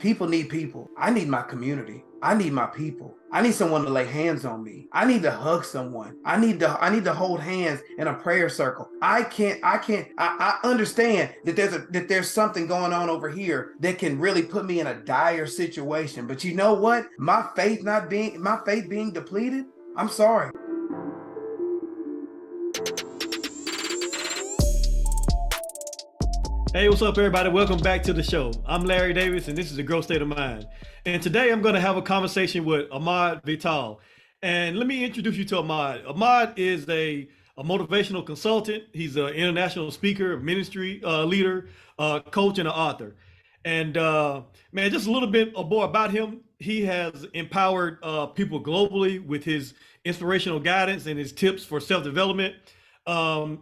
People need people. I need my community. I need my people. I need someone to lay hands on me. I need to hug someone. I need to hold hands in a prayer circle. I understand that there's something going on over here that can really put me in a dire situation. But you know what? My faith being depleted, I'm sorry. Hey, what's up, everybody? Welcome back to the show. I'm Larry Davis, and this is the Growth State of Mind. And today I'm going to have a conversation with Ahmard Vital. And let me introduce you to Ahmard. Ahmard is a motivational consultant. He's an international speaker, ministry leader, coach, and an author. And man, just a little bit more about him. He has empowered people globally with his inspirational guidance and his tips for self-development.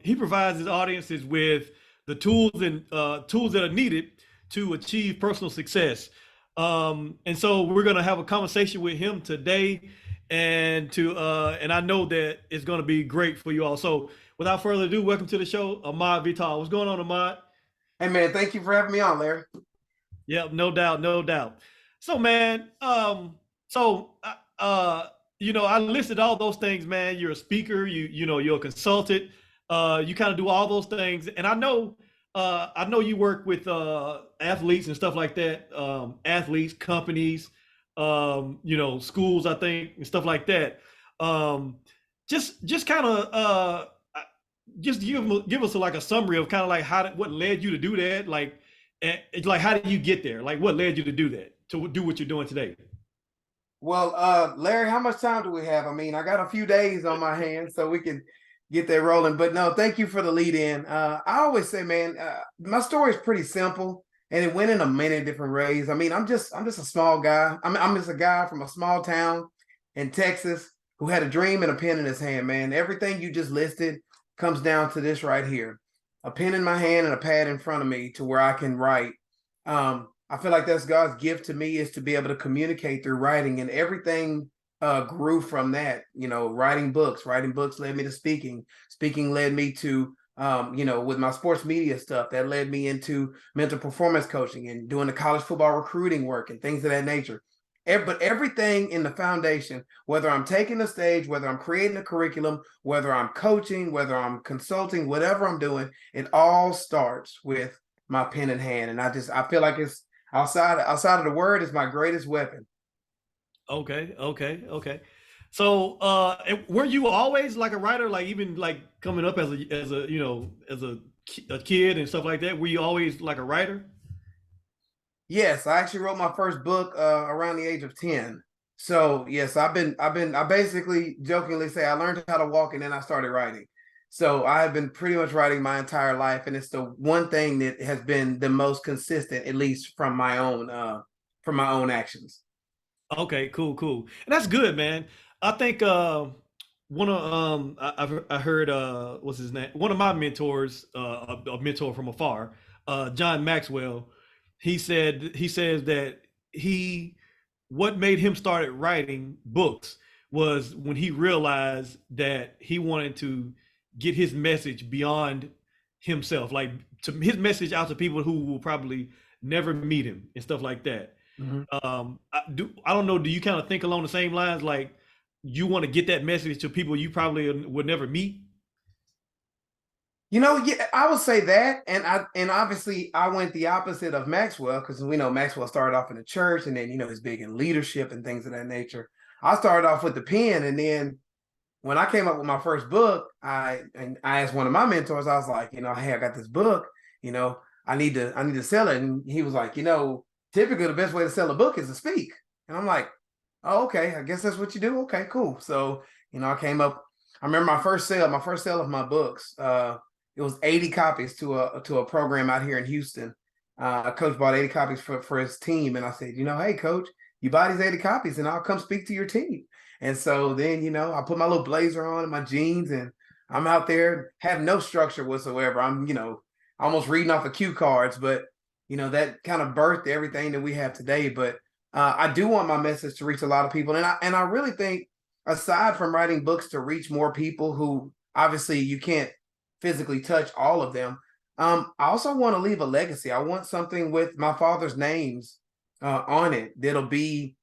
He provides his audiences with the tools that are needed to achieve personal success. And so we're going to have a conversation with him today, and I know that it's going to be great for you all. So without further ado, welcome to the show, Ahmard Vital. What's going on, Ahmard? Hey man, thank you for having me on, Larry. Yep, no doubt, no doubt. So man, I listed all those things, man. You're a speaker, you're a consultant. You kind of do all those things, and I know you work with athletes and stuff like that. Athletes, companies, schools, I think, and stuff like that. Just kind of just give us like a summary of kind of like what led you to do that, like how did you get there? Like what led you to do that, to do what you're doing today? Well, Larry, how much time do we have? I mean, I got a few days on my hands, so we can get that rolling. But no, thank you for the lead in. I always say, man, my story is pretty simple, and it went in a many different ways. I mean, I'm just a small guy. I'm just a guy from a small town in Texas who had a dream and a pen in his hand, man. Everything you just listed comes down to this right here. A pen in my hand and a pad in front of me to where I can write. I feel like that's God's gift to me, is to be able to communicate through writing, and everything grew from that. Writing books led me to speaking led me to with my sports media stuff, that led me into mental performance coaching and doing the college football recruiting work and things of that nature. But everything in the foundation, whether I'm taking the stage, whether I'm creating a curriculum, whether I'm coaching, whether I'm consulting, whatever I'm doing, it all starts with my pen in hand. And I feel like it's outside of the word is my greatest weapon. Okay. So, were you always like a writer, like even like coming up as a kid and stuff like that? Were you always like a writer? Yes, I actually wrote my first book around the age of 10. So yes, I basically jokingly say I learned how to walk and then I started writing. So I have been pretty much writing my entire life, and it's the one thing that has been the most consistent, at least from my own actions. Okay, cool. And that's good, man. I think one of I heard what's his name? One of my mentors, a mentor from afar, John Maxwell. He says that he what made him started writing books was when he realized that he wanted to get his message beyond himself, like to his message out to people who will probably never meet him and stuff like that. Mm-hmm. I don't know. Do you kind of think along the same lines? Like you want to get that message to people you probably would never meet? Yeah, I would say that, and obviously I went the opposite of Maxwell, because we know Maxwell started off in the church, and then he's big in leadership and things of that nature. I started off with the pen, and then when I came up with my first book, I asked one of my mentors. I was like, hey, I got this book. I need to sell it, and he was like, typically the best way to sell a book is to speak, and I'm like, oh, okay, I guess that's what you do. Okay, cool. So I came up. I remember my first sale of my books. It was 80 copies to a program out here in Houston. Coach bought 80 copies for his team. And I said, hey, coach, you buy these 80 copies and I'll come speak to your team. And so then, I put my little blazer on and my jeans, and I'm out there, have no structure whatsoever. I'm, almost reading off of cue cards, but, that kind of birthed everything that we have today. But I do want my message to reach a lot of people. And I really think, aside from writing books to reach more people who obviously you can't physically touch all of them, I also want to leave a legacy. I want something with my father's names on it that'll be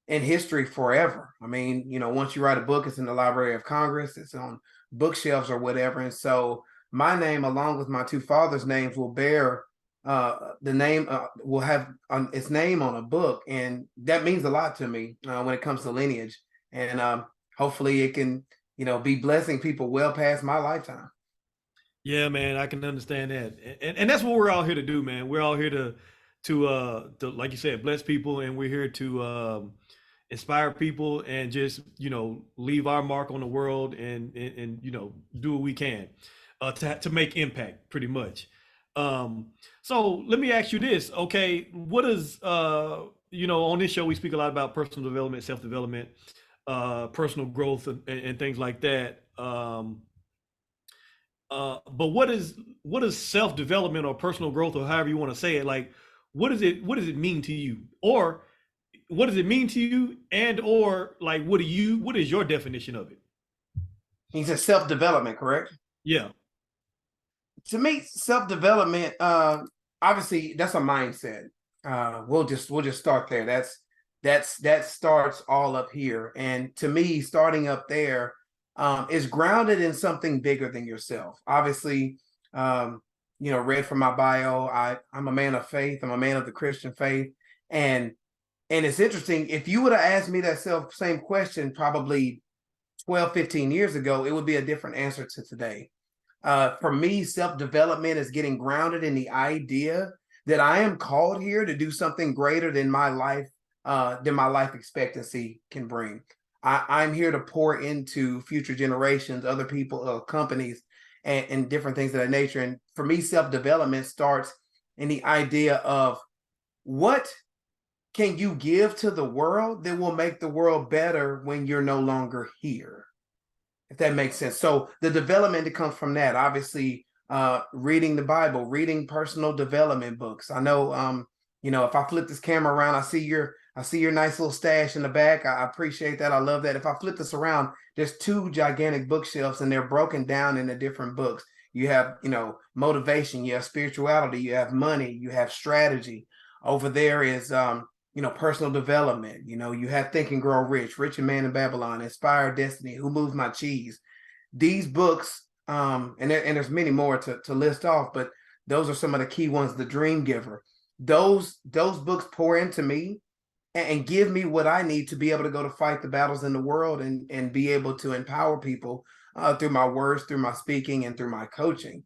in history forever. I mean, once you write a book, it's in the Library of Congress, it's on bookshelves or whatever. And so my name, along with my two fathers' names, will bear the name, will have its name on a book. And that means a lot to me when it comes to lineage. And hopefully it can, be blessing people well past my lifetime. Yeah, man, I can understand that, and that's what we're all here to do, man. We're all here to like you said, bless people, and we're here to inspire people, and just leave our mark on the world, and do what we can to make impact, pretty much. So let me ask you this, okay? What is on this show we speak a lot about personal development, self development, personal growth, and things like that. But what is self development or personal growth, or however you want to say it? Like, what does it mean to you, or what does it mean to you, and or like what is your definition of it? He said self-development, correct? Yeah. To me, self-development, obviously that's a mindset. We'll just start there. That starts all up here. And to me, starting up there is grounded in something bigger than yourself. Obviously, read from my bio, I'm a man of faith. I'm a man of the Christian faith. And it's interesting, if you would have asked me that same question probably 12, 15 years ago, it would be a different answer to today. For me, self-development is getting grounded in the idea that I am called here to do something greater than my life expectancy can bring. I'm here to pour into future generations, other people, companies, and different things of that nature. And for me, self-development starts in the idea of what can you give to the world that will make the world better when you're no longer here, if that makes sense. So the development that comes from that, obviously, reading the Bible, reading personal development books. I know, if I flip this camera around, I see your nice little stash in the back. I appreciate that. I love that. If I flip this around, there's two gigantic bookshelves, and they're broken down into different books. You have, motivation, you have spirituality, you have money, you have strategy. Over there is, personal development. You have Think and Grow Rich, Rich and Man in Babylon, Inspire Destiny, Who Moves My Cheese. These books, and there's many more to list off, but those are some of the key ones. The Dream Giver. Those books pour into me and give me what I need to be able to go to fight the battles in the world, and be able to empower people through my words, through my speaking, and through my coaching.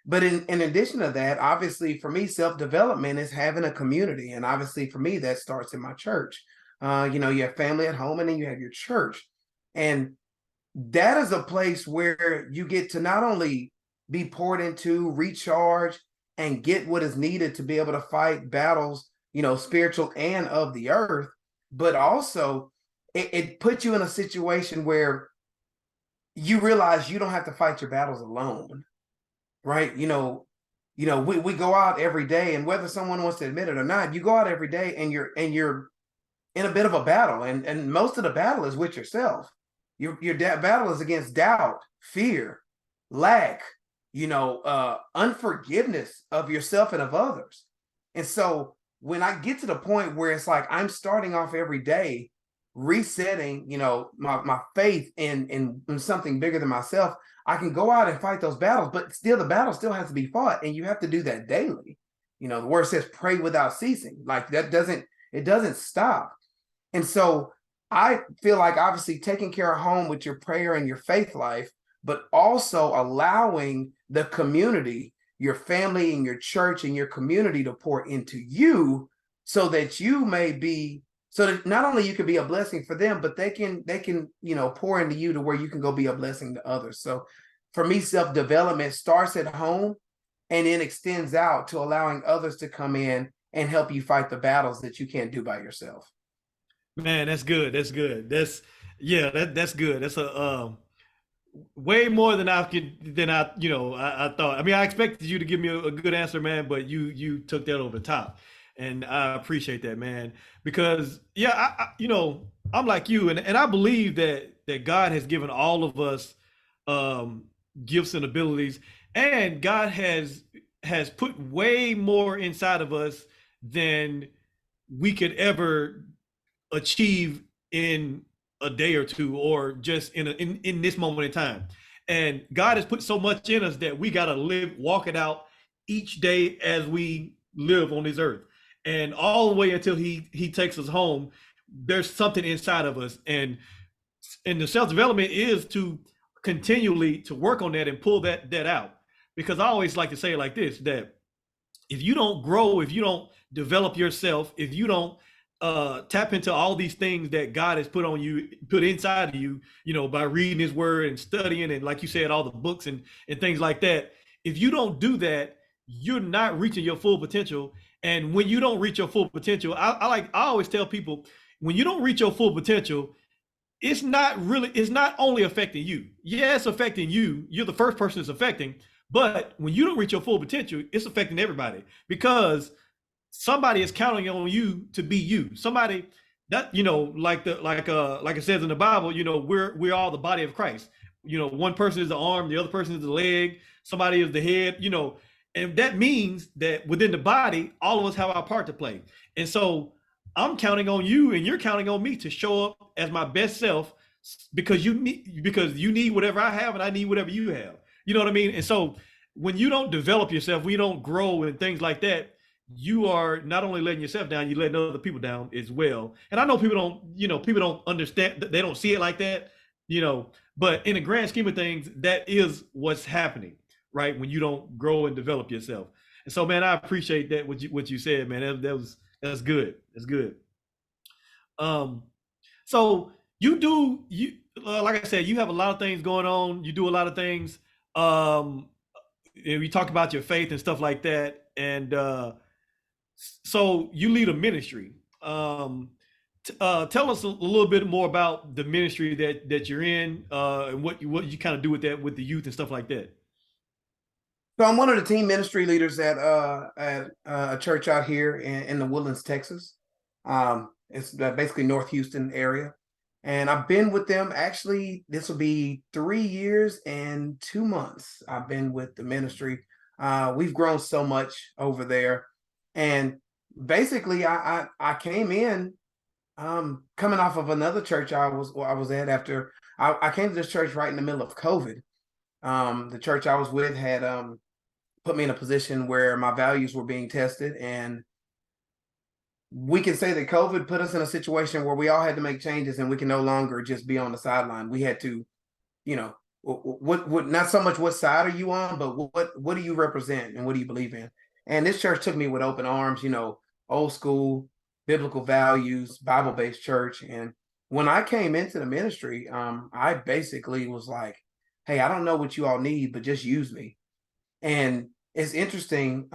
But in addition to that, obviously for me, self-development is having a community. And obviously for me, that starts in my church. You have family at home, and then you have your church. And that is a place where you get to not only be poured into, recharge, and get what is needed to be able to fight battles, spiritual and of the earth, but also it puts you in a situation where you realize you don't have to fight your battles alone. Right. We go out every day, and whether someone wants to admit it or not, you go out every day and you're in a bit of a battle. And most of the battle is with yourself. Your battle is against doubt, fear, lack, unforgiveness of yourself and of others. And so when I get to the point where it's like I'm starting off every day resetting, my faith in something bigger than myself, I can go out and fight those battles, but still the battle still has to be fought, and you have to do that daily. The word says pray without ceasing. Like it doesn't stop. And so I feel like obviously taking care of home with your prayer and your faith life, but also allowing the community, your family and your church and your community, to pour into you, so that so that not only you can be a blessing for them, but they can pour into you to where you can go be a blessing to others. So for me, self-development starts at home and then extends out to allowing others to come in and help you fight the battles that you can't do by yourself. Man, that's good. That's good. That's good. That's a way more than I thought. I mean, I expected you to give me a good answer, man, but you took that over the top. And I appreciate that, man, because I'm like you, and I believe that God has given all of us gifts and abilities, and God has put way more inside of us than we could ever achieve in a day or two, or just in this moment in time. And God has put so much in us that we got to walk it out each day as we live on this earth, and all the way until he takes us home. There's something inside of us, and the self development is to continually to work on that and pull that out. Because I always like to say it like this: that if you don't grow, if you don't develop yourself, if you don't tap into all these things that God has put on you, put inside of you, by reading His Word and studying, and like you said, all the books and things like that. If you don't do that, you're not reaching your full potential. And when you don't reach your full potential, I always tell people, when you don't reach your full potential, it's not only affecting you. Yeah, it's affecting you. You're the first person it's affecting. But when you don't reach your full potential, it's affecting everybody, because somebody is counting on you to be you. Somebody that, like it says in the Bible, we're all the body of Christ. One person is the arm, the other person is the leg, somebody is the head, and that means that within the body, all of us have our part to play. And so I'm counting on you, and you're counting on me to show up as my best self, because you need whatever I have, and I need whatever you have. You know what I mean? And so when you don't develop yourself, when you don't grow and things like that, you are not only letting yourself down, you're letting other people down as well. And I know people don't understand, they don't see it like that, but in the grand scheme of things, that is what's happening, right? When you don't grow and develop yourself. And so, man, I appreciate that, what you said, man. That's good. That's good. So like I said, you have a lot of things going on. You do a lot of things. And we talk about your faith and stuff like that. And so you lead a ministry. Tell us a little bit more about the ministry that you're in, and what you kind of do with that, with the youth and stuff like that. So I'm one of the team ministry leaders at a church out here in the Woodlands, Texas. It's basically North Houston area. And I've been with them, actually, this will be 3 years and 2 months I've been with the ministry. We've grown so much over there. And basically, I came in coming off of another church I was at after I came to this church right in the middle of COVID. The church I was with had put me in a position where my values were being tested, and we can say that COVID put us in a situation where we all had to make changes, and we can no longer just be on the sideline. We had to, what not so much what side are you on, but what do you represent and what do you believe in? And this church took me with open arms, old school, biblical values, Bible-based church. And when I came into the ministry, I basically was like, hey, I don't know what you all need, but just use me. And it's interesting,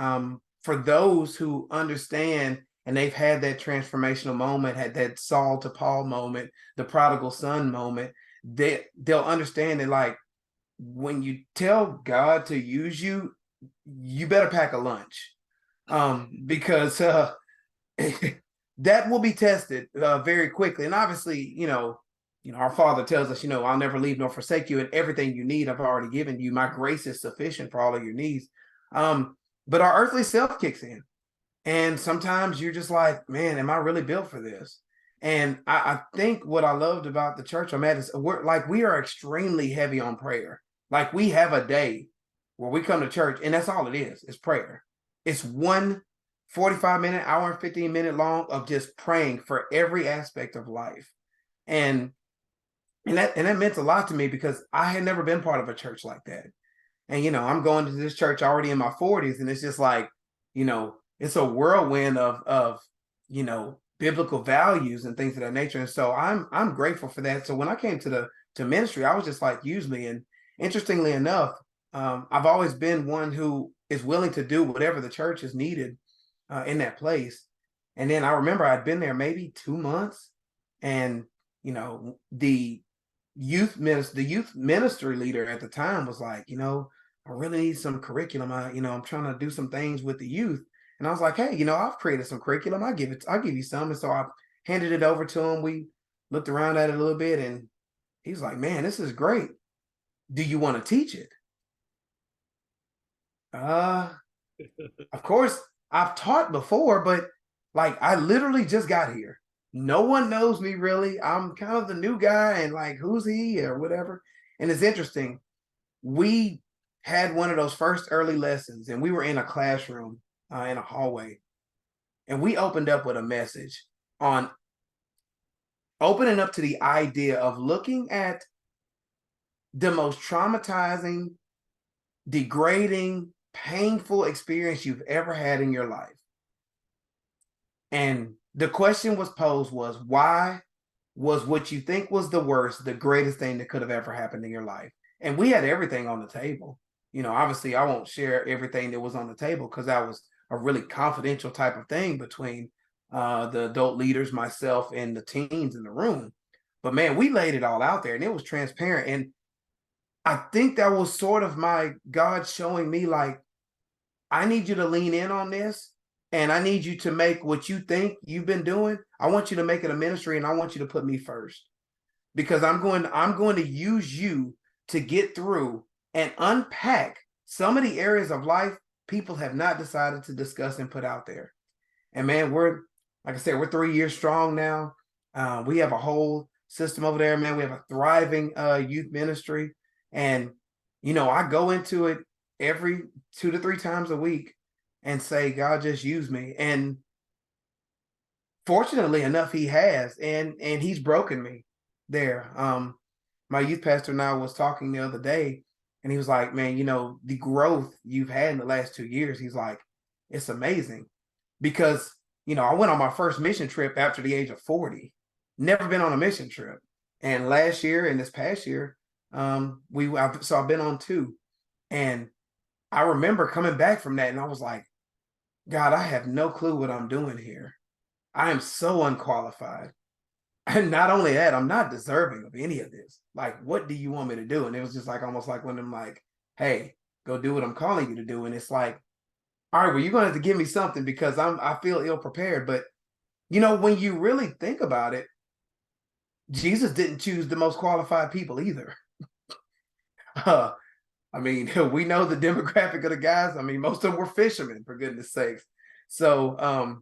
for those who understand and they've had that transformational moment, had that Saul to Paul moment, the prodigal son moment, they'll understand that, like, when you tell God to use you, you better pack a lunch, because that will be tested very quickly. And obviously, our Father tells us, I'll never leave nor forsake you, and everything you need, I've already given you. My grace is sufficient for all of your needs. But our earthly self kicks in. And sometimes you're just like, man, am I really built for this? And I think what I loved about the church I'm at is we are extremely heavy on prayer. Like, we have a day where we come to church, and that's all it is. It's prayer. It's 45-minute, hour and 15-minute long of just praying for every aspect of life. And that meant a lot to me, because I had never been part of a church like that. And, I'm going to this church already in my 40s, and it's just like, it's a whirlwind of biblical values and things of that nature. And so I'm grateful for that. So when I came to ministry, I was just like, use me. And interestingly enough, I've always been one who is willing to do whatever the church is needed in that place. And then I remember I'd been there maybe 2 months, and the youth ministry leader at the time was like, I really need some curriculum. I'm trying to do some things with the youth. And I was like, hey, I've created some curriculum. I'll give you some. And so I handed it over to him. We looked around at it a little bit, and he's like, man, this is great. Do you want to teach it? Of course, I've taught before, but Like I literally just got here. No one knows me really. I'm kind of the new guy and like, who's he or whatever. And it's interesting. We had one of those first early lessons and we were in a classroom in a hallway and we opened up with a message on opening up to the idea of looking at the most traumatizing, degrading, painful experience you've ever had in your life. And the question was posed was why was what you think was the worst the greatest thing that could have ever happened in your life? And we had everything on the table. You know, obviously I won't share everything that was on the table because that was a really confidential type of thing between the adult leaders, myself, and the teens in the room. But man, we laid it all out there and it was transparent. And I think that was sort of my God showing me like, I need you to lean in on this and I need you to make what you think you've been doing. I want you to make it a ministry and I want you to put me first because I'm going to use you to get through and unpack some of the areas of life people have not decided to discuss and put out there. And man, like I said, we're 3 years strong now. We have a whole system over there, man. We have a thriving youth ministry. And, you know, I go into it every 2 to 3 times a week and say, God, just use me. And fortunately enough, he has, and he's broken me there. My youth pastor and I was talking the other day, and he was like, man, you know, the growth you've had in the last 2 years, he's like, it's amazing. Because, you know, I went on my first mission trip after the age of 40, never been on a mission trip. And last year and this past year, so I've been on 2. And I remember coming back from that and I was like, God, I have no clue what I'm doing here. I am so unqualified. And not only that, I'm not deserving of any of this. Like, what do you want me to do? And it was just like almost like when I'm like, hey, go do what I'm calling you to do. And it's like, all right, well, you're gonna have to give me something because I feel ill prepared. But you know, when you really think about it, Jesus didn't choose the most qualified people either. Uh, I mean, we know the demographic of the guys. I mean, most of them were fishermen, for goodness sakes. So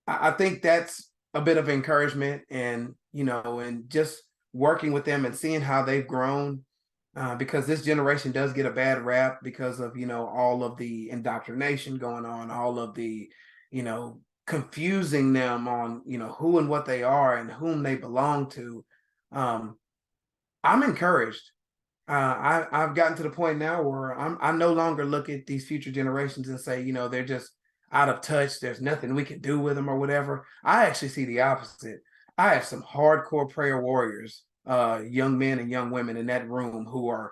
I think that's a bit of encouragement and, you know, and just working with them and seeing how they've grown because this generation does get a bad rap because of, you know, all of the indoctrination going on, all of the, you know, confusing them on, you know, who and what they are and whom they belong to. I'm encouraged. I've gotten to the point now where I no longer look at these future generations and say, you know, they're just out of touch. There's nothing we can do with them or whatever. I actually see the opposite. I have some hardcore prayer warriors, young men and young women in that room who are,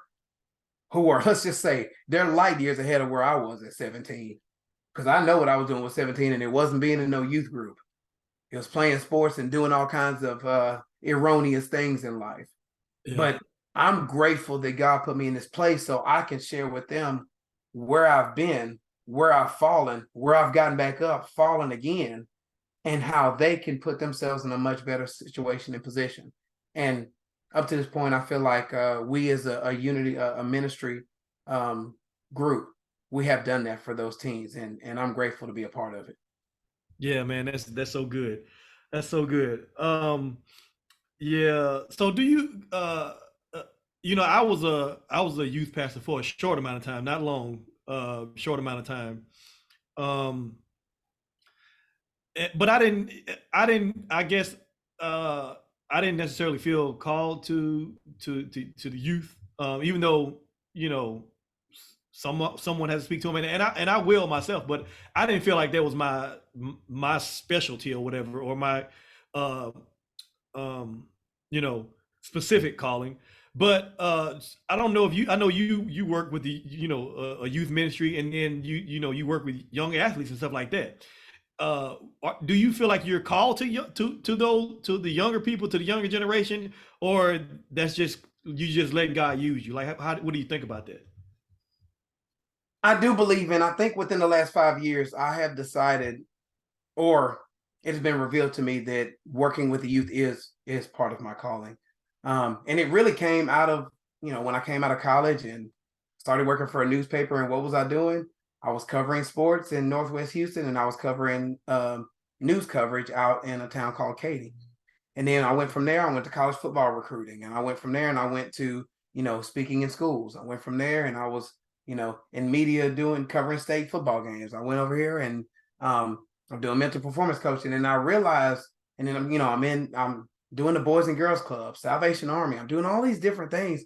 let's just say, they're light years ahead of where I was at 17. Because I know what I was doing with 17, and it wasn't being in no youth group. It was playing sports and doing all kinds of erroneous things in life. Yeah. But I'm grateful that God put me in this place so I can share with them where I've been, where I've fallen, where I've gotten back up, fallen again, and how they can put themselves in a much better situation and position. And up to this point, I feel like we as a unity, a ministry group, we have done that for those teens, and I'm grateful to be a part of it. Yeah, man, that's so good. That's so good. Yeah. So do you you know, I was a youth pastor for a short amount of time, not long, short amount of time. But I guess I didn't necessarily feel called to the youth, even though, you know, someone has to speak to them, and I will myself, but I didn't feel like that was my specialty or whatever, or my you know, specific calling. But I don't know if I know you work with the, you know, a youth ministry, and then you know, you work with young athletes and stuff like that. Do you feel like you're called to the younger people, to the younger generation, or that's just you just letting God use you? Like, what do you think about that? I do believe in, I think within the last 5 years, I have decided, or it has been revealed to me that working with the youth is part of my calling. And it really came out of, you know, when I came out of college and started working for a newspaper. And what was I doing? I was covering sports in Northwest Houston, and I was covering news coverage out in a town called Katy. And then I went from there, I went to college football recruiting. And I went from there and I went to, speaking in schools. I went from there and I was, in media covering state football games. I went over here and I'm doing mental performance coaching. And I realized, and then, I'm doing the Boys and Girls Club, Salvation Army. I'm doing all these different things.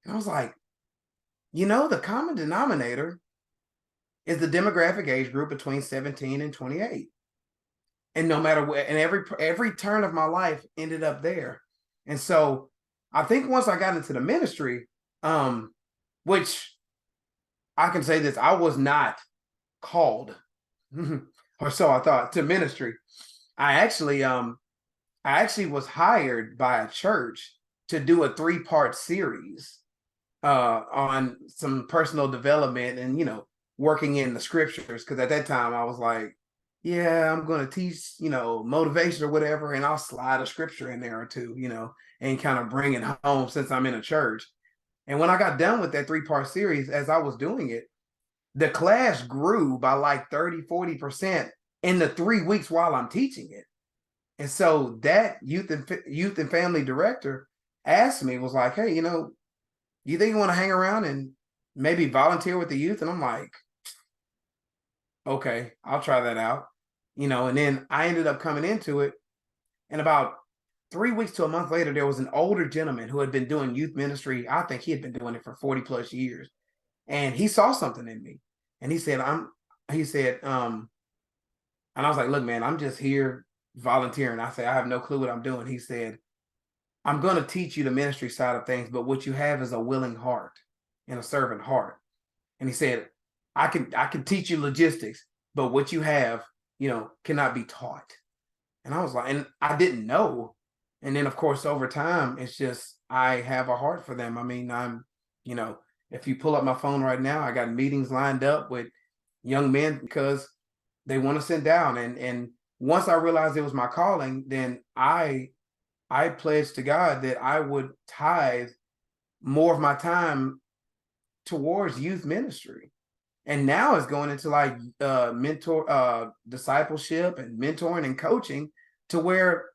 And I was like, the common denominator is the demographic age group between 17 and 28. And no matter what, and every turn of my life ended up there. And so I think once I got into the ministry, which I can say this, I was not called, or so I thought, to ministry. I actually was hired by a church to do a 3-part series on some personal development and, working in the scriptures. Because at that time I was like, yeah, I'm going to teach, motivation or whatever, and I'll slide a scripture in there or two, and kind of bring it home since I'm in a church. And when I got done with that 3-part series, as I was doing it, the class grew by like 30-40% in the 3 weeks while I'm teaching it. And so that youth and family director asked me, was like, hey, you think you want to hang around and maybe volunteer with the youth? And I'm like, okay, I'll try that out. And then I ended up coming into it. And about 3 weeks to a month later, there was an older gentleman who had been doing youth ministry. I think he had been doing it for 40 plus years. And he saw something in me. And he said, and I was like, look, man, I'm just here volunteering. I said, I have no clue what I'm doing. He said, I'm going to teach you the ministry side of things, but what you have is a willing heart and a servant heart. And he said, I can teach you logistics, but what you have, cannot be taught. And I was like, and I didn't know. And then of course, over time, it's just, I have a heart for them. I mean, if you pull up my phone right now, I got meetings lined up with young men because they want to sit down. And once I realized it was my calling, then I pledged to God that I would tithe more of my time towards youth ministry. And now it's going into like discipleship and mentoring and coaching, to where,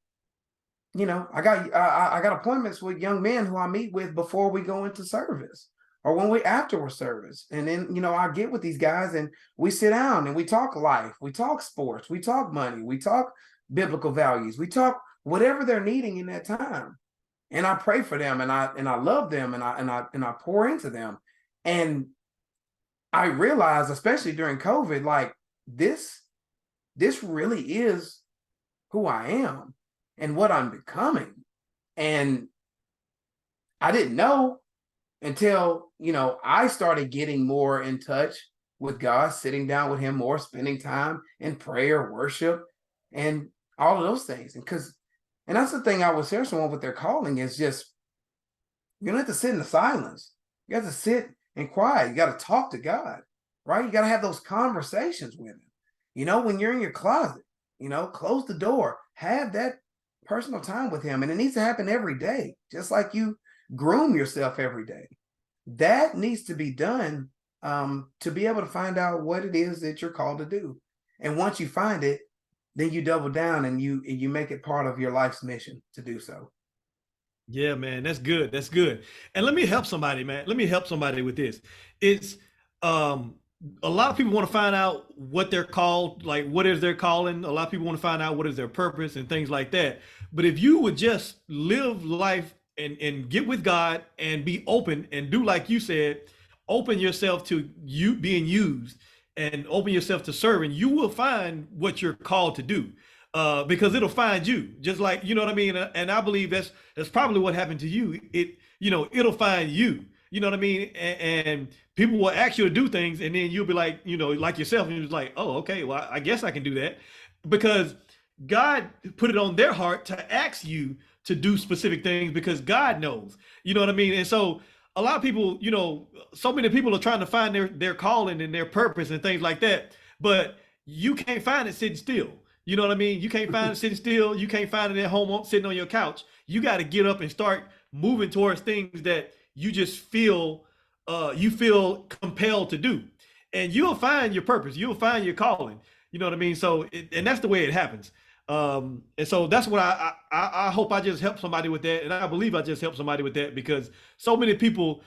I got appointments with young men who I meet with before we go into service, or when we afterward service. And then, I get with these guys and we sit down and we talk life, we talk sports, we talk money, we talk biblical values, we talk whatever they're needing in that time. And I pray for them, and I love them, and I pour into them. And I realized, especially during COVID, like this really is who I am and what I'm becoming. And I didn't know until, I started getting more in touch with God, sitting down with him more, spending time in prayer, worship, and all of those things. And that's the thing I would share someone with their calling is just, you don't have to sit in the silence. You have to sit and quiet. You got to talk to God, right? You got to have those conversations with him. When you're in your closet, close the door, have that personal time with him. And it needs to happen every day, just like you groom yourself every day. That needs to be done to be able to find out what it is that you're called to do. And once you find it, then you double down and you make it part of your life's mission to do so. Yeah, man, that's good. That's good. And let me help somebody, man. Let me help somebody with this. It's a lot of people want to find out what they're called, like what is their calling. A lot of people want to find out what is their purpose and things like that. But if you would just live life and get with God and be open and do like you said, open yourself to you being used and open yourself to serving, you will find what you're called to do. Because it'll find you, just like, you know what I mean? And I believe that's probably what happened to you. It'll find you, you know what I mean? And people will ask you to do things, and then you'll be like, like yourself, and you're like, oh, okay, well, I guess I can do that, because God put it on their heart to ask you to do specific things, because God knows, you know what I mean? And so a lot of people, so many people are trying to find their calling and their purpose and things like that, but you can't find it sitting still. You know what I mean? You can't find it sitting still. You can't find it at home sitting on your couch. You got to get up and start moving towards things that you just feel compelled to do. And you'll find your purpose. You'll find your calling. You know what I mean? So, and that's the way it happens. And so that's what I hope I just help somebody with that, and I believe I just helped somebody with that because so many people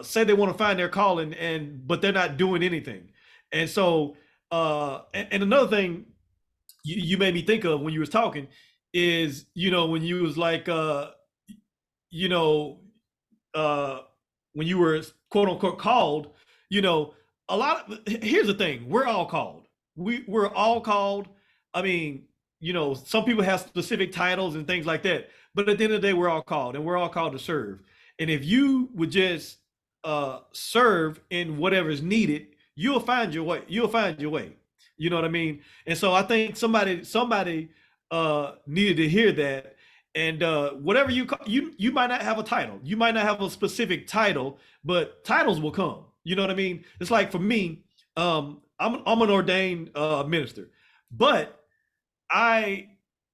say they want to find their calling, and but they're not doing anything. And so, and another thing you made me think of when you was talking is, when you was like, you know, uh, when you were quote unquote called, you know, here's the thing, we're all called. We're all called. I mean, some people have specific titles and things like that, but at the end of the day, we're all called, and we're all called to serve. And if you would just serve in whatever's needed, you'll find your way. You'll find your way. You know what I mean? And so I think somebody needed to hear that. And whatever you might not have a title, you might not have a specific title, but titles will come. You know what I mean? It's like for me, I'm an ordained minister, but I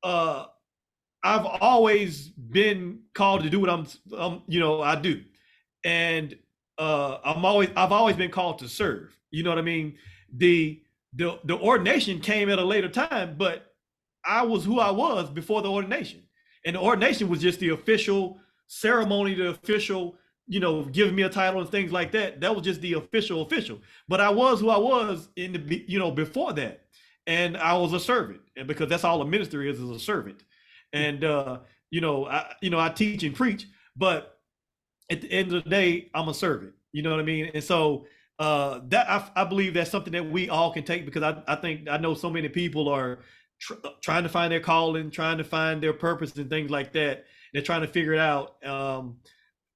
I've always been called to do what I do, and I've always been called to serve. You know what I mean? The ordination came at a later time, but I was who I was before the ordination. And the ordination was just the official ceremony, the official, giving me a title and things like that. That was just the official. But I was who I was before that. And I was a servant. And because that's all a minister is a servant. And I teach and preach, but at the end of the day, I'm a servant. You know what I mean? And so that I believe that's something that we all can take, because I know so many people are trying to find their calling, trying to find their purpose and things like that. They're trying to figure it out.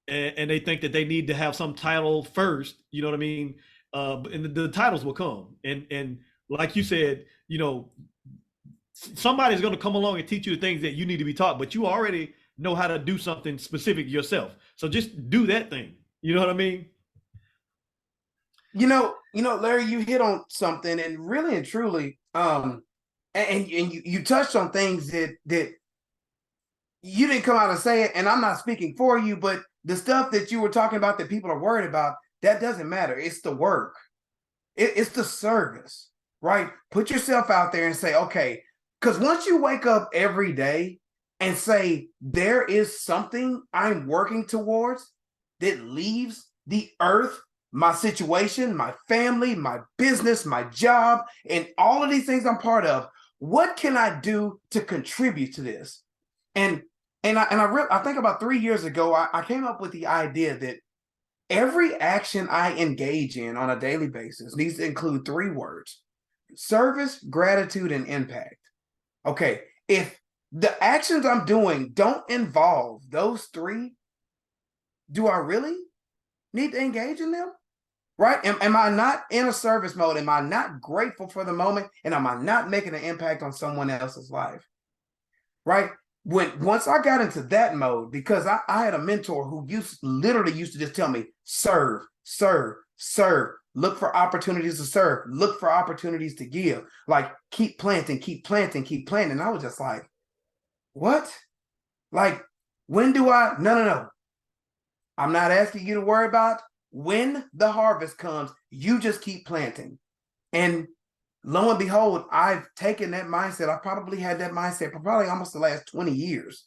And they think that they need to have some title first, you know what I mean? And the titles will come. And like you said, somebody's going to come along and teach you the things that you need to be taught, but you already know how to do something specific yourself. So just do that thing. You know what I mean? Larry, you hit on something, and really and truly, and you touched on things that you didn't come out and say it, and I'm not speaking for you, but the stuff that you were talking about that people are worried about, that doesn't matter. It's the work. It's the service, right? Put yourself out there and say, okay, because once you wake up every day and say, there is something I'm working towards that leaves the earth, my situation, my family, my business, my job, and all of these things I'm part of, what can I do to contribute to this? And I think about 3 years ago, I came up with the idea that every action I engage in on a daily basis needs to include 3 words: service, gratitude, and impact. Okay, if the actions I'm doing don't involve those 3, do I really need to engage in them? Right? Am I not in a service mode? Am I not grateful for the moment? And am I not making an impact on someone else's life? Right? Once I got into that mode, because I had a mentor who literally used to just tell me, serve, serve, serve. Look for opportunities to serve. Look for opportunities to give. Like, keep planting, keep planting, keep planting. And I was just like, what? Like, when do I? No. I'm not asking you to worry about when the harvest comes. You just keep planting. And lo and behold, I've taken that mindset. I probably had that mindset for probably almost the last 20 years.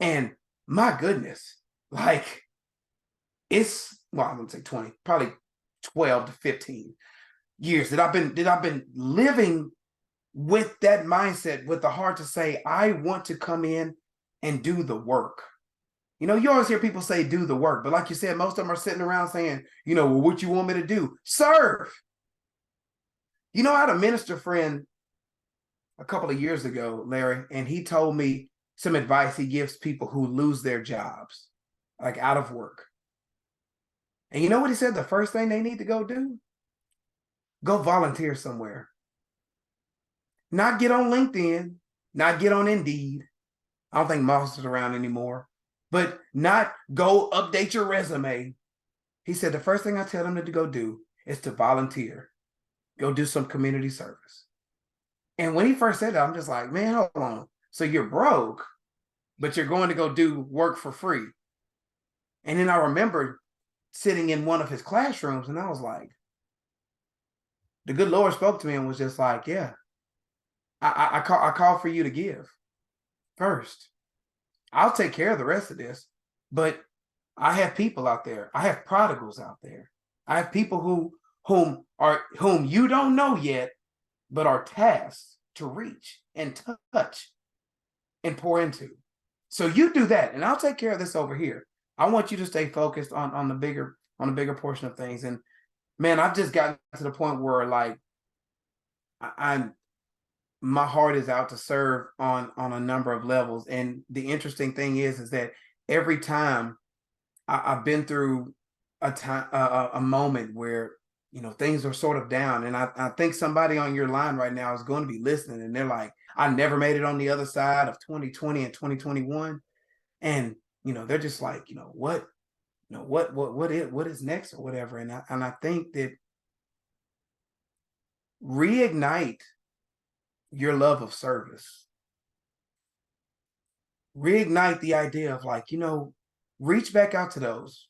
And my goodness, like, I wouldn't say 20, probably 12 to 15 years that I've been living with that mindset, with the heart to say, I want to come in and do the work. You always hear people say, do the work. But like you said, most of them are sitting around saying, well, what you want me to do? Serve. I had a minister friend a couple of years ago, Larry, and he told me some advice he gives people who lose their jobs, like out of work. And you know what he said? The first thing they need to go do? Go volunteer somewhere. Not get on LinkedIn, not get on Indeed. I don't think Moss is around anymore. But not go update your resume. He said the first thing I tell them to go do is to volunteer. Go do some community service. And when he first said that, I'm just like, man, hold on. So you're broke, but you're going to go do work for free. And then I remember sitting in one of his classrooms, and I was like, the good Lord spoke to me and was just like, yeah, I call for you to give first. I'll take care of the rest of this, but I have people out there. I have prodigals out there. I have people whom you don't know yet, but are tasked to reach and touch and pour into. So you do that, and I'll take care of this over here. I want you to stay focused on the bigger portion of things. And man, I've just gotten to the point where like I'm my heart is out to serve on a number of levels. And the interesting thing is that every time I've been through a time, a moment where things are sort of down, and I think somebody on your line right now is going to be listening, and they're like, I never made it on the other side of 2020 and 2021, and they're just like, what, what is next or whatever, and I think that reignite your love of service, reignite the idea of like, reach back out to those,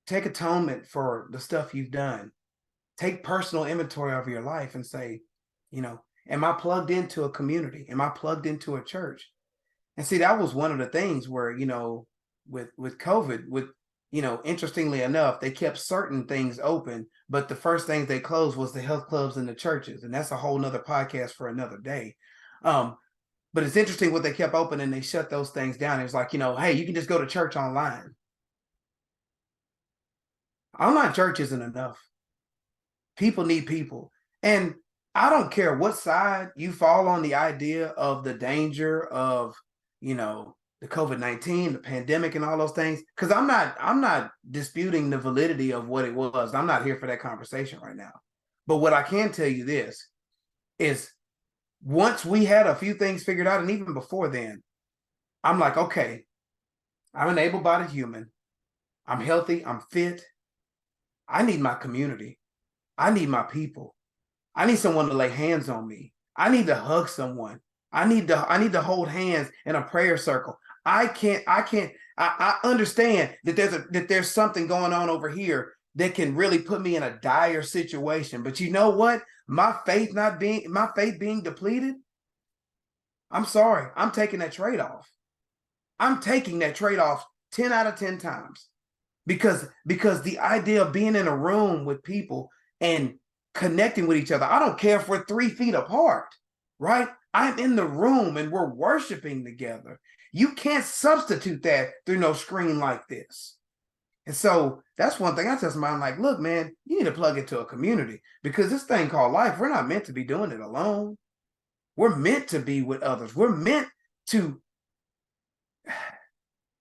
take atonement for the stuff you've done, take personal inventory of your life and say, am I plugged into a community? Am I plugged into a church? And see, that was one of the things where, with COVID, interestingly enough, they kept certain things open, but the first things they closed was the health clubs and the churches. And that's a whole nother podcast for another day. But it's interesting what they kept open and they shut those things down. It was like, hey, you can just go to church online. Online church isn't enough. People need people. And I don't care what side you fall on the idea of the danger of, the COVID-19, the pandemic and all those things, because I'm not disputing the validity of what it was. I'm not here for that conversation right now. But what I can tell you this is once we had a few things figured out, and even before then, I'm like, okay, I'm an able-bodied human. I'm healthy. I'm fit. I need my community. I need my people. I need someone to lay hands on me. I need to hug someone. I need to hold hands in a prayer circle. I understand that there's something going on over here that can really put me in a dire situation. But you know what? My faith being depleted, I'm sorry. I'm taking that trade-off. I'm taking that trade-off 10 out of 10 times. Because the idea of being in a room with people and connecting with each other, I don't care if we're 3 feet apart, right? I'm in the room and we're worshiping together. You can't substitute that through no screen like this. And so that's one thing I tell somebody, I'm like, look, man, you need to plug into a community, because this thing called life, we're not meant to be doing it alone. We're meant to be with others. We're meant to,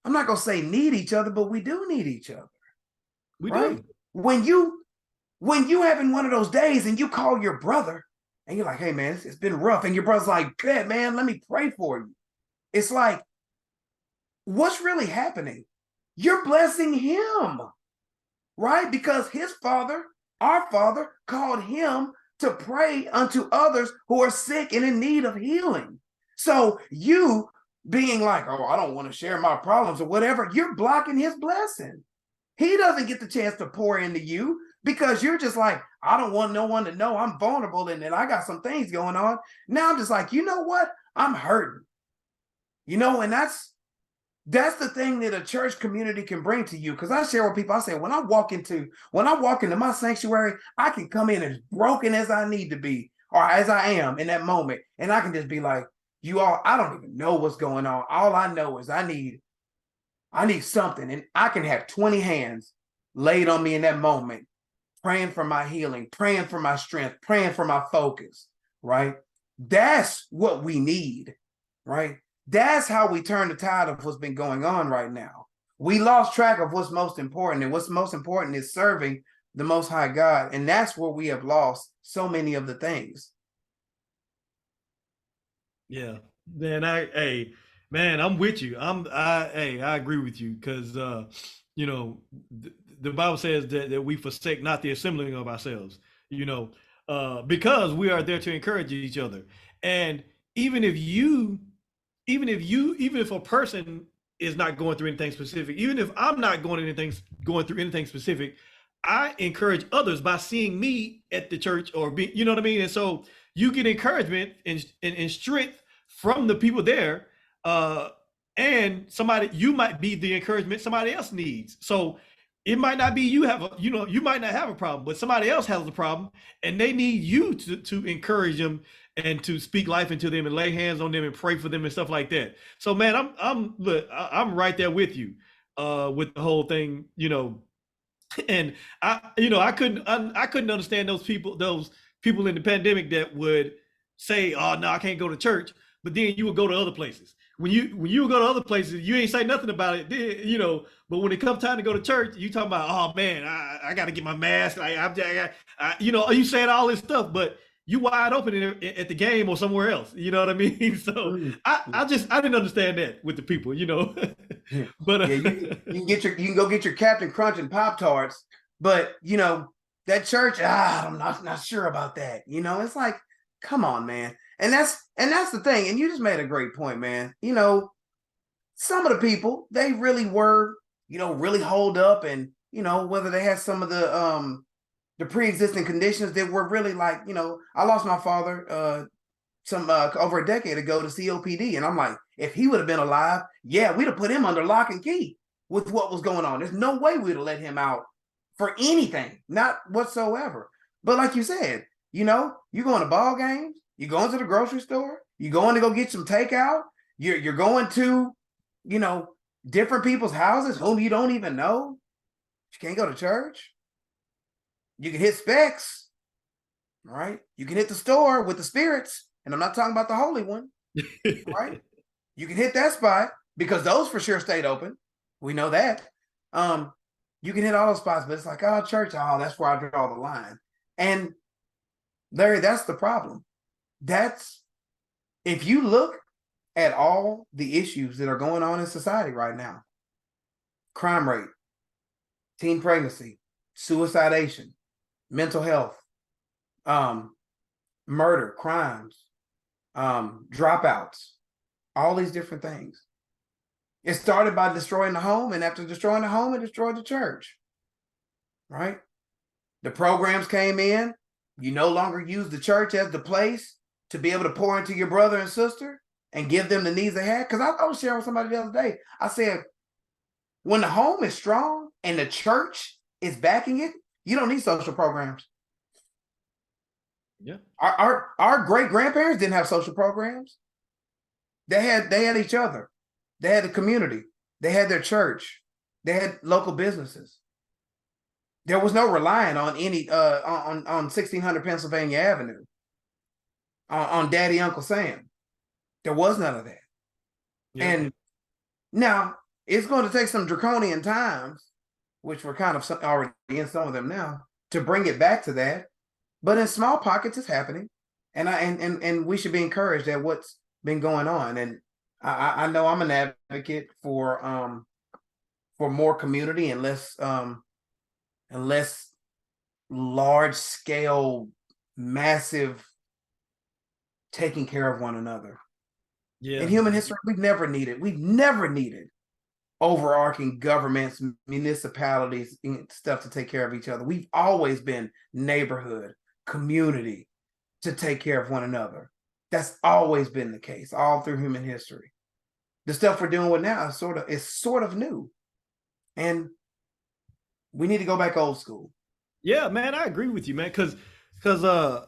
I'm not going to say need each other, but we do need each other. We right? do. When you having one of those days and you call your brother and you're like, hey man, it's been rough. And your brother's like, yeah, man, let me pray for you. It's like, what's really happening? You're blessing him, right? Because his father, our father, called him to pray unto others who are sick and in need of healing. So you being like, oh, I don't want to share my problems or whatever, you're blocking his blessing. He doesn't get the chance to pour into you because you're just like, I don't want no one to know I'm vulnerable and I got some things going on. Now I'm just like, you know what? I'm hurting. And that's the thing that a church community can bring to you. Because I share with people, I say, when I walk into my sanctuary, I can come in as broken as I need to be, or as I am in that moment. And I can just be like, you all, I don't even know what's going on. All I know is I need something. And I can have 20 hands laid on me in that moment, praying for my healing, praying for my strength, praying for my focus, right? That's what we need, right? That's how we turn the tide of what's been going on right now. We lost track of what's most important, and what's most important is serving the Most High God. And that's where we have lost so many of the things. Yeah, man. I'm with you. I agree with you, because the Bible says that we forsake not the assembling of ourselves. Because we are there to encourage each other. And even if a person is not going through anything specific, even if I'm not going through anything specific, I encourage others by seeing me at the church or you know what I mean? And so, you get encouragement and strength from the people there. And somebody, you might be the encouragement somebody else needs. So it might not be you have a, you might not have a problem, but somebody else has a problem and they need you to encourage them and to speak life into them and lay hands on them and pray for them and stuff like that. So man, I'm right there with you with the whole thing, and I couldn't understand those people in the pandemic that would say, "Oh no, I can't go to church," but then you would go to other places. When you would go to other places, you ain't say nothing about it, But when it comes time to go to church, you talking about, "Oh man, I got to get my mask." You saying all this stuff, but you wide open at the game or somewhere else. You know what I mean? So I didn't understand that with the people, But you can go get your Captain Crunch and Pop Tarts, but that church, I'm not sure about that. It's like, come on, man. And that's the thing. And you just made a great point, man. Some of the people, they really were, really holed up, and whether they had some of the pre-existing conditions that were really like, I lost my father over a decade ago to COPD, and I'm like, if he would have been alive, yeah, we'd have put him under lock and key with what was going on. There's no way we'd have let him out for anything, not whatsoever. But like you said, you're going to ball games, you're going to the grocery store, you're going to go get some takeout, you're going to, different people's houses whom you don't even know. You can't go to church. You can hit Specs, right? You can hit the store with the spirits, and I'm not talking about the holy one, right? You can hit that spot because those for sure stayed open. We know that. You can hit all those spots, but it's like, oh, church, that's where I draw the line. And Larry, that's the problem. If you look at all the issues that are going on in society right now, crime rate, teen pregnancy, suicidation, mental health, murder, crimes, dropouts, all these different things. It started by destroying the home, and after destroying the home, it destroyed the church, right? The programs came in. You no longer use the church as the place to be able to pour into your brother and sister and give them the needs they had. Because I was sharing with somebody the other day. I said, when the home is strong and the church is backing it, you don't need social programs. Yeah. Our great grandparents didn't have social programs. They had each other. They had the community. They had their church. They had local businesses. There was no relying on any on 1600 Pennsylvania Avenue on Daddy Uncle Sam. There was none of that. Yeah. And now it's going to take some draconian times, which we're kind of already in some of them now, to bring it back to that. But in small pockets, it's happening, and we should be encouraged at what's been going on. And I know I'm an advocate for more community and less large scale, massive taking care of one another. Yeah. In human history, we've never needed overarching governments, municipalities, and stuff to take care of each other. We've always been neighborhood, community to take care of one another. That's always been the case all through human history. The stuff we're dealing with now is sort of new, and we need to go back old school. Yeah, man, I agree with you, man. Because the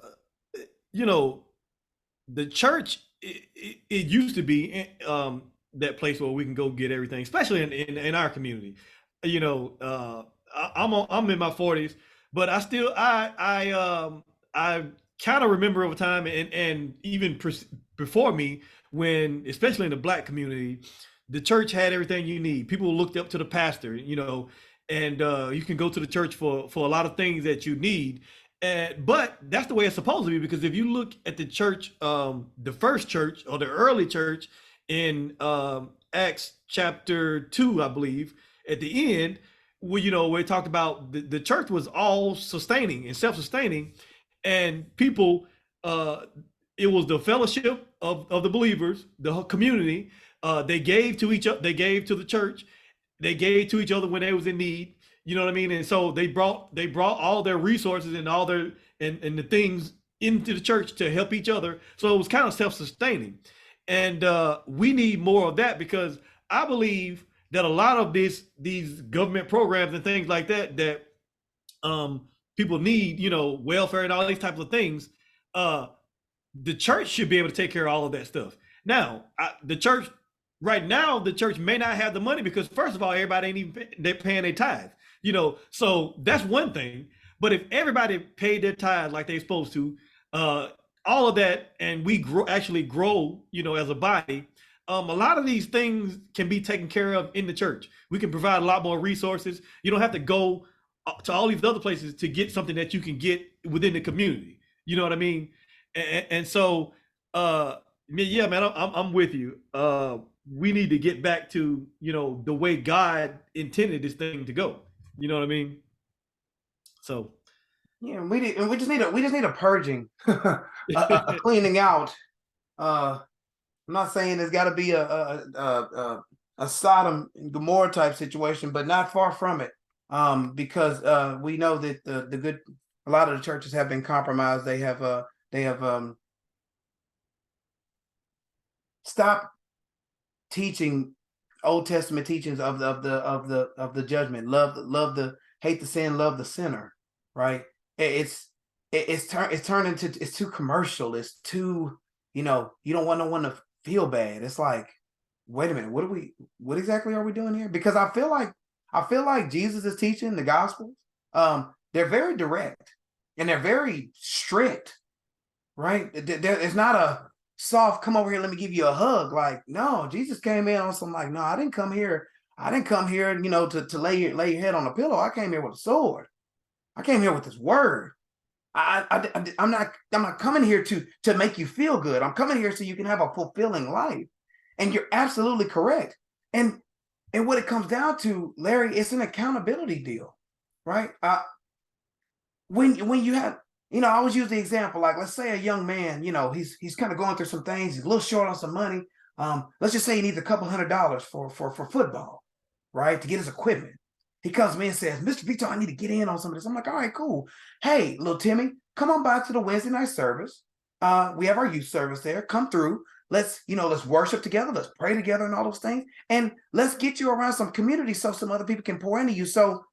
church it used to be that place where we can go get everything, especially in our community. I'm in my 40s, but I kind of remember over time and even before me, when especially in the Black community, the church had everything you need. People looked up to the pastor, and you can go to the church for a lot of things that you need. But that's the way it's supposed to be, because if you look at the church, the first church or the early church in Acts chapter 2, I believe, at the end, where it talked about the church was all sustaining and self-sustaining, and people, it was the fellowship of the believers, the community. They gave to each other. They gave to the church. They gave to each other when they was in need. You know what I mean? And so they brought all their resources and all their and the things into the church to help each other. So it was kind of self-sustaining. And we need more of that, because I believe that a lot of these government programs and things like that people need, welfare and all these types of things. Uh, the church should be able to take care of all of that stuff. Now, the church right now, the church may not have the money because, first of all, everybody ain't even they're paying their tithe. So that's one thing. But if everybody paid their tithe like they're supposed to, all of that, and we actually grow, as a body, a lot of these things can be taken care of in the church. We can provide a lot more resources. You don't have to go to all these other places to get something that you can get within the community. You know what I mean? And so, yeah, man, I'm with you. We need to get back to, the way God intended this thing to go. You know what I mean? So, yeah, we just need a purging, a cleaning out. I'm not saying it's got to be a Sodom and Gomorrah type situation, but not far from it. Because we know that a lot of the churches have been compromised. They have stopped teaching Old Testament teachings of the judgment. Hate the sin, love the sinner. Right? It's turned into, it's too commercial. It's too, you don't want no one to feel bad. It's like, wait a minute, what exactly are we doing here? Because I feel like Jesus is teaching the gospel. They're very direct and they're very strict, right? It's not a soft, come over here, let me give you a hug. Like, no, Jesus came in on some like, no, I didn't come here, to lay your head on a pillow. I came here with a sword. I came here with this word. I'm not coming here to make you feel good. I'm coming here so you can have a fulfilling life. And you're absolutely correct. And what it comes down to, Larry, it's an accountability deal, right? When you have, I always use the example, like, let's say a young man, he's kind of going through some things. He's a little short on some money. Let's just say he needs a couple $100 for football, right? To get his equipment. He comes to me and says, Mr. Vital, I need to get in on some of this. I'm like, all right, cool. Hey, little Timmy, come on by to the Wednesday night service. We have our youth service there. Come through. Let's worship together. Let's pray together and all those things. And let's get you around some community so some other people can pour into you. So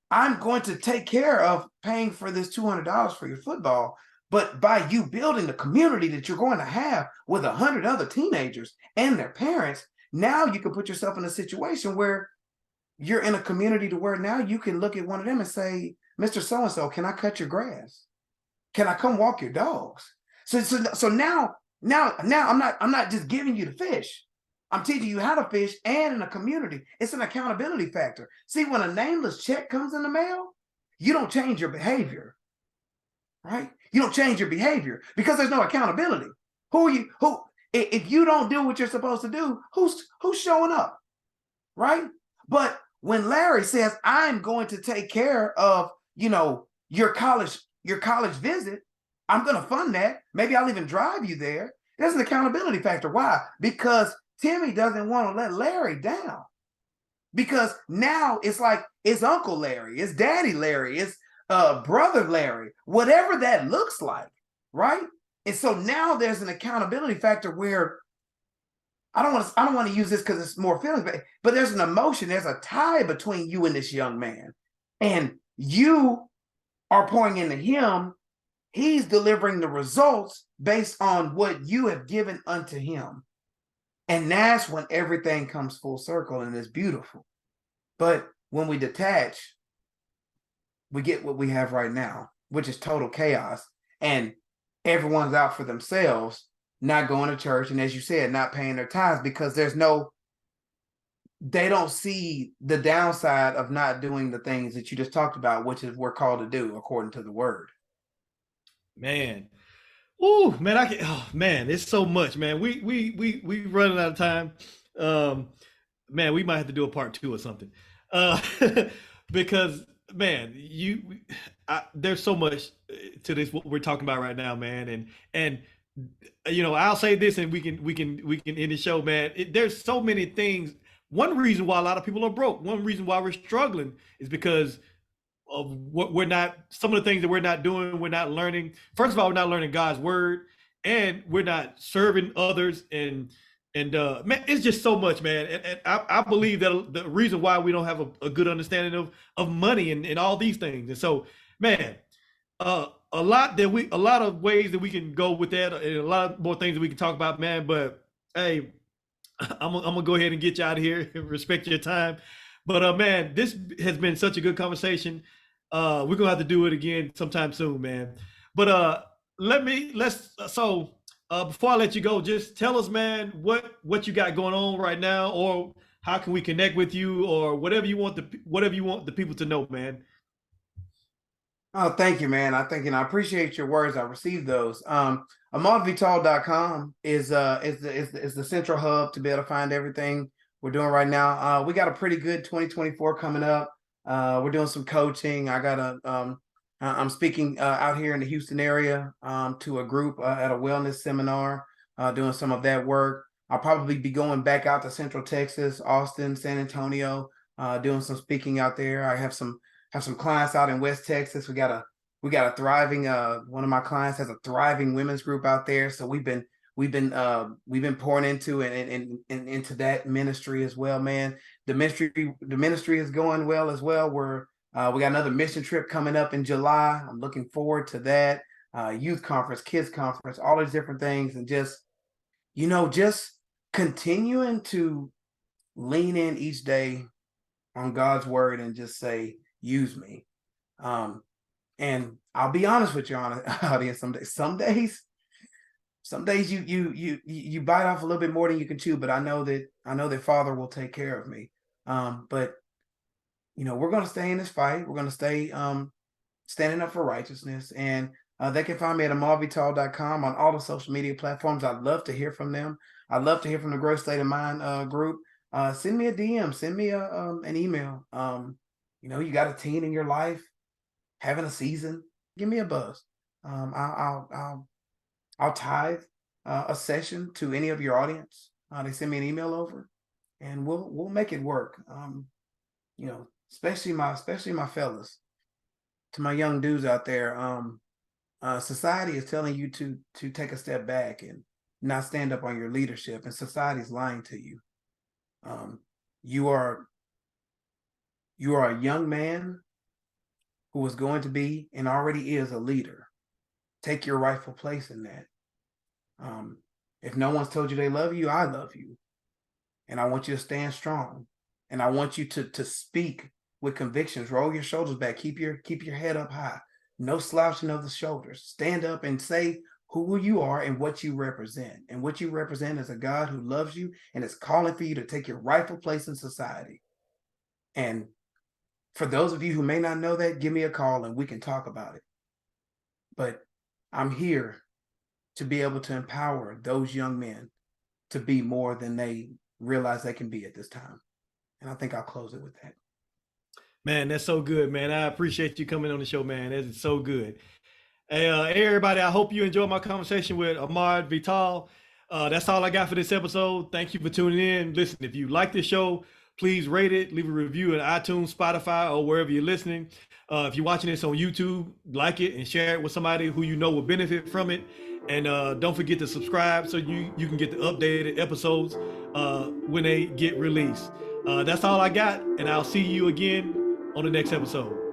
I'm going to take care of paying for this $200 for your football. But by you building the community that you're going to have with 100 other teenagers and their parents, now you can put yourself in a situation where you're in a community to where now you can look at one of them and say, Mr. So-and-so, can I cut your grass? Can I come walk your dogs? So now I'm not just giving you the fish. I'm teaching you how to fish, and in a community. It's an accountability factor. See, when a nameless check comes in the mail, you don't change your behavior, right? You don't change your behavior because there's no accountability. If you don't do what you're supposed to do, who's showing up, right? But when Larry says, I'm going to take care of, your college visit, I'm going to fund that. Maybe I'll even drive you there. There's an accountability factor. Why? Because Timmy doesn't want to let Larry down. Because now it's like, it's Uncle Larry, it's Daddy Larry, it's Brother Larry, whatever that looks like, right? And so now there's an accountability factor where I don't want to use this because it's more feelings, but there's an emotion, there's a tie between you and this young man. And you are pouring into him. He's delivering the results based on what you have given unto him. And that's when everything comes full circle and it's beautiful. But when we detach, we get what we have right now, which is total chaos. And everyone's out for themselves, not going to church. And as you said, not paying their tithes because they don't see the downside of not doing the things that you just talked about, which is we're called to do according to the word. Man. Oh man, it's so much, man. We running out of time. Man, we might have to do a part 2 or something. Because man, there's so much to this what we're talking about right now, man. And I'll say this, and we can end the show, man. There's so many things. One reason why a lot of people are broke, one reason why we're struggling is because what we're not, some of the things that we're not doing, we're not learning. First of all, we're not learning God's word, and we're not serving others. And man, it's just so much, man. And I believe that the reason why we don't have a good understanding of money and all these things. And so, man, a lot of ways that we can go with that, and a lot more things that we can talk about, man. But hey, I'm gonna go ahead and get you out of here. Respect your time, but man, this has been such a good conversation. We're gonna have to do it again sometime soon, man. But let's so before I let you go, just tell us, man, what you got going on right now, or how can we connect with you, or whatever you want the people to know, man. Oh, thank you, man. I think, and I appreciate your words. I received those. AhmardVital.com is the central hub to be able to find everything we're doing right now. We got a pretty good 2024 coming up. We're doing some coaching. I'm speaking out here in the Houston area to a group at a wellness seminar, doing some of that work. I'll probably be going back out to Central Texas, Austin, San Antonio, doing some speaking out there. I have some clients out in West Texas. We got a thriving one of my clients has a thriving women's group out there. So we've been pouring into and into that ministry as well, man. The ministry is going well as well. We got another mission trip coming up in July. I'm looking forward to that. Youth conference, kids conference, all these different things, and just continuing to lean in each day on God's word and just say, use me. And I'll be honest with you, audience. Some days you bite off a little bit more than you can chew, but I know that Father will take care of me. But we're going to stay in this fight. We're going to stay standing up for righteousness. And they can find me at ahmardvital.com on all the social media platforms. I'd love to hear from them. I'd love to hear from the Growth State of Mind group. Send me a DM. Send me an email. You got a teen in your life having a season, give me a buzz. I'll tithe a session to any of your audience. They send me an email over, and we'll make it work. Especially my fellas, to my young dudes out there. Society is telling you to take a step back and not stand up on your leadership, and society's lying to you. You are a young man who is going to be and already is a leader. Take your rightful place in that. If no one's told you they love you, I love you. And I want you to stand strong. And I want you to speak with convictions. Roll your shoulders back. Keep your head up high. No slouching of the shoulders. Stand up and say who you are and what you represent. And what you represent is a God who loves you and is calling for you to take your rightful place in society. And for those of you who may not know that, give me a call and we can talk about it. But I'm here to be able to empower those young men to be more than they realize they can be at this time. And I think I'll close it with that. Man, that's so good, man. I appreciate you coming on the show, man. That is so good. Hey, everybody, I hope you enjoyed my conversation with Ahmard Vital. That's all I got for this episode. Thank you for tuning in. Listen, if you like this show, please rate it, leave a review in iTunes, Spotify, or wherever you're listening. If you're watching this on YouTube, like it and share it with somebody who you know will benefit from it. And don't forget to subscribe so you can get the updated episodes when they get released. That's all I got, and I'll see you again on the next episode.